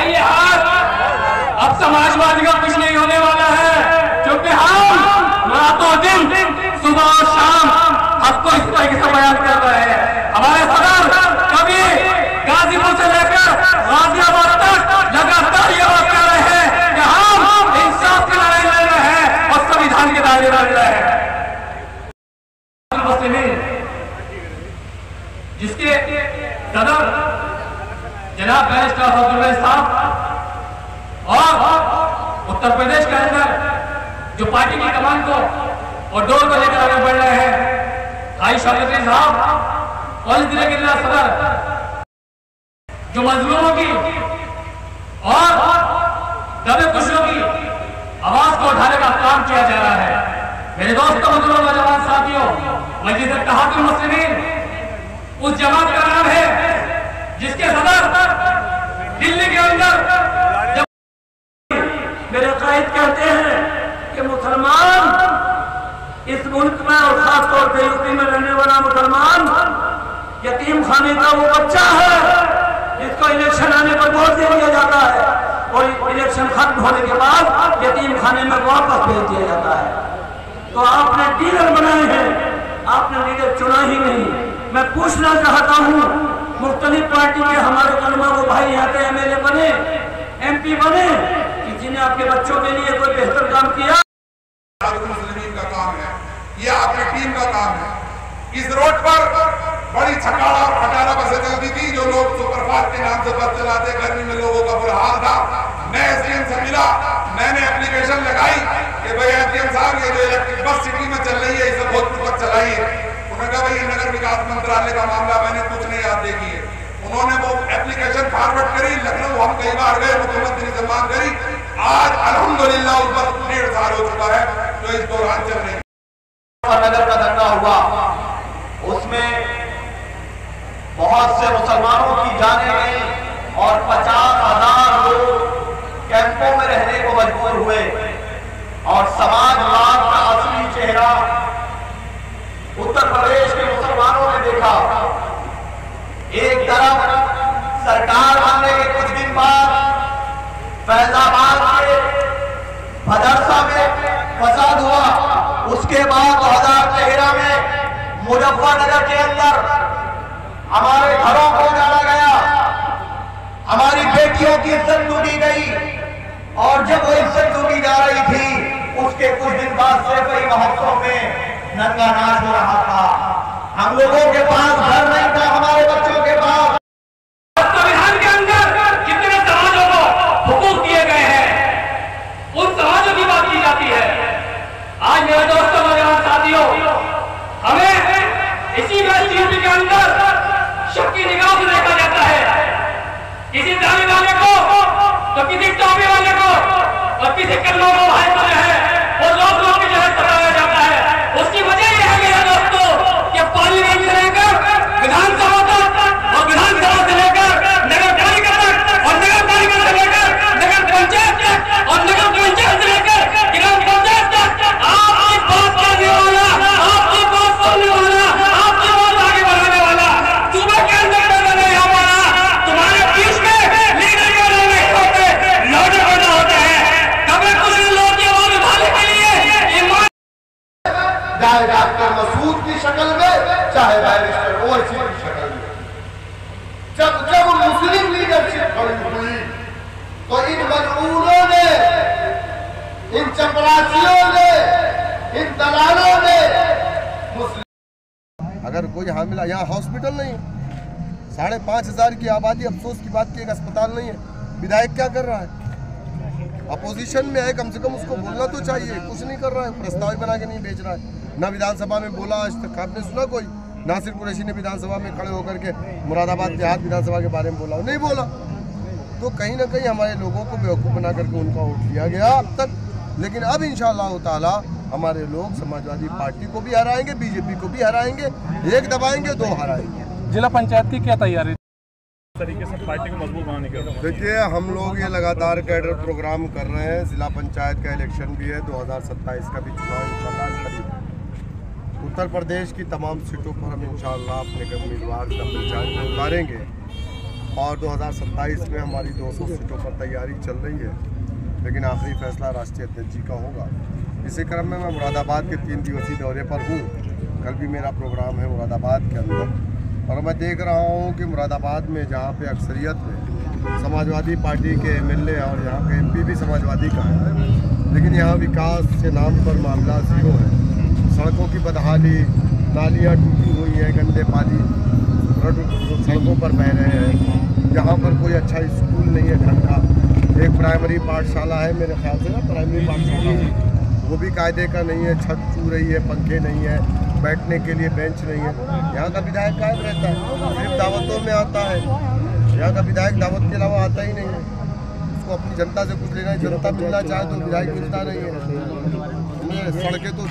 उठाइए हाथ, अब समाजवादी का कुछ नहीं होने वाला है, क्योंकि हम रातों दिन सुबह और शाम आपको इस तरीके से बयान कर रहे हैं। हमारे सदर कभी गाजीपुर से लेकर गाजियाबाद तक लगातार ये बात कर रहे हैं कि हम इंसाफ की लड़ाई लड़ रहे हैं और संविधान के दायरे में रह रहे हैं। जिसके सदर जनाब बैरिस्टर फजलुल्लाह साहब और उत्तर प्रदेश के अंदर जो पार्टी की कमान को और डोर को लेकर आगे बढ़ रहे हैं भाई शौकत साहब और जिले के जिला सदर जो मजलूमों की और दबे खुशियों की आवाज को उठाने का काम किया जा रहा है। मेरे दोस्तों, बुजुर्गों, नौजवान साथियों, मजलिस इत्तेहादुल मुस्लिमीन उस जमात का नाम है जिसके सदर दिल्ली के अंदर मेरे कायद कहते हैं कि मुसलमान इस मुल्क में और खासतौर पर यूपी में रहने वाला मुसलमान यतीम खाने का वो बच्चा है जिसको इलेक्शन आने पर वोट दे दिया जाता है और इलेक्शन खत्म होने के बाद यतीम खाने में वापस भेज दिया जाता है। तो आपने डीलर बनाए हैं, आपने लीडर चुना ही नहीं। मैं पूछना चाहता हूँ, मुख्तलिफ पार्टी के हमारे कलमा वो भाई यहाँ के MLA बने, MP बने, कि जिन्हें आपके बच्चों के लिए कोई बेहतर काम किया। मुस्लिमीन का काम है, ये आपकी टीम का काम है। इस रोड पर बड़ी छकाड़ा और खटारा बसें चलती थी, जो लोग सुपरफास्ट के नाम से बस चलाते, गर्मी में लोगों का बुरा हाल था। मैं SDM से मिला, मैंने एप्लीकेशन लगाई कि भाई SDM साहब ये जो इलेक्ट्रिक बस सिटी में चल रही है इसे भोजपुर तक चलाइए। उन्होंने कहा भाई नगर विकास मंत्रालय का मामला, मैंने कुछ नहीं याद देखी है। उन्होंने वो एप्लीकेशन फॉरवर्ड करी, लखनऊ हम कई बार गए, मुख्यमंत्री से मांग करी। आज अल्हम्दुलिल्लाह उस पर 1.5 साल हो चुका है जो इस दौरान चल रही। नगर का दंगा हुआ, उसमें बहुत से मुसलमानों की जानें गई और 50,000 लोग कैंपों में रहने को मजबूर हुए और समाजवाद का असली चेहरा उत्तर प्रदेश के मुसलमानों ने देखा। एक तरफ सरकार बनने के कुछ दिन बाद फैजाबाद के भदरसा में फसाद हुआ, उसके बाद 2013 में मुजफ्फरनगर के अंदर हमारे घरों को डाला गया, हमारी बेटियों की इज्जत लूटी गई और जब वो इज्जत लूटी जा रही थी उसके कुछ दिन बाद सेफई महोत्सव में नंगा नाच हो रहा था। हम लोगों के पास घर नहीं था, हमारे बच्चों के पास। संविधान के अंदर जितने समाजों को हुकूक दिए गए हैं उन समाजों की बात की जाती है। आज मेरे दोस्तों, नौजवान साथियों, हमें इसी यूपी के अंदर शक की निगाह से देखा जाता है। किसी दाढ़ी वाले को तो किसी टोपी वाले को और किसी कल्लों भाई को जो है वो लोग की जो है सताया जाता है। उसकी वजह यह है मेरे दोस्तों कि पार्लियामेंट से लेकर विधानसभा तक और विधानसभा से लेकर नगर पालिका तक और नगर पालिका से लेकर नगर पंचायत तक और नगर पंचायत से लेकर ग्राम पंचायत तक आपकी बात करने वाला, आपकी बात सुनने वाला, आपकी बात आगे बढ़ाने वाला सुबह के अंदर नहीं हमारा तुम्हारे बीच में लीडर के नाम नहीं होते, लौटे बना होता है। कभी कुछ लोग ये आवाज उठाने के लिए ईमान चाहे डॉक्टर मसूद की शक्ल में, चाहे बैरिस्टर ओवैसी की शक्ल में, जब मुस्लिम लीडरशिप खड़ी हुई तो इन मजबूरों ने, इन चपरासियों ने, इन दलालों ने अगर कोई हामिला, यहाँ हॉस्पिटल नहीं है, 5,500 की आबादी, अफसोस की बात की एक अस्पताल नहीं है। विधायक क्या कर रहा है? अपोजिशन में है, कम से कम उसको बोलना तो चाहिए, कुछ नहीं कर रहा है, प्रस्ताव बना के नहीं भेज रहा है। ना विधानसभा में बोला आज तक, आपने सुना कोई? नासिर कुरैशी ने विधानसभा में खड़े होकर के मुरादाबाद देहात विधानसभा के बारे में बोला? नहीं बोला। तो कहीं ना कहीं हमारे लोगों को बेवकूफ़ बना करके उनका वोट लिया गया अब तक। लेकिन अब इंशाअल्लाह ताला हमारे लोग समाजवादी पार्टी को भी हराएंगे, बीजेपी को भी हराएंगे, एक दबाएंगे, 2 हराएंगे। जिला पंचायत की क्या तैयारी तरीके से पार्टी को मजबूत बनाने के? देखिए, हम लोग ये लगातार कैडर प्रोग्राम कर रहे हैं। जिला पंचायत का इलेक्शन भी है, 2027 का भी चुनाव इंशाअल्लाह करीब। उत्तर प्रदेश की तमाम सीटों पर हम इंशाअल्लाह अपने उम्मीदवार जिला पंचायत में उतारेंगे और 2027 में हमारी 200 सीटों पर तैयारी चल रही है, लेकिन आखिरी फैसला राष्ट्रीय अध्यक्ष जी का होगा। इसी क्रम में मैं मुरादाबाद के 3 दिवसीय दौरे पर हूँ। कल भी मेरा प्रोग्राम है मुरादाबाद के अंदर, और मैं देख रहा हूँ कि मुरादाबाद में जहाँ पे अक्सरियत में समाजवादी पार्टी के MLA और यहाँ के MP भी समाजवादी का है, लेकिन यहाँ विकास के नाम पर मामला जीरो है। सड़कों की बदहाली, नालियाँ टूटी हुई हैं, गंदे पानी सड़कों पर बह रहे हैं। यहाँ पर कोई अच्छा स्कूल नहीं है ढंग का। एक प्राइमरी पाठशाला है मेरे ख्याल से ना, प्राइमरी पाठशाला वो भी कायदे का नहीं है, छत चू रही है, पंखे नहीं है, बैठने के लिए बेंच नहीं है। यहाँ का विधायक कायम रहता है, सिर्फ दावतों में आता है। यहाँ का विधायक दावत के अलावा आता ही नहीं है। उसको अपनी जनता से कुछ लेना है, जनता मिलना चाहे तो विधायक मिलता नहीं है। सड़कें तो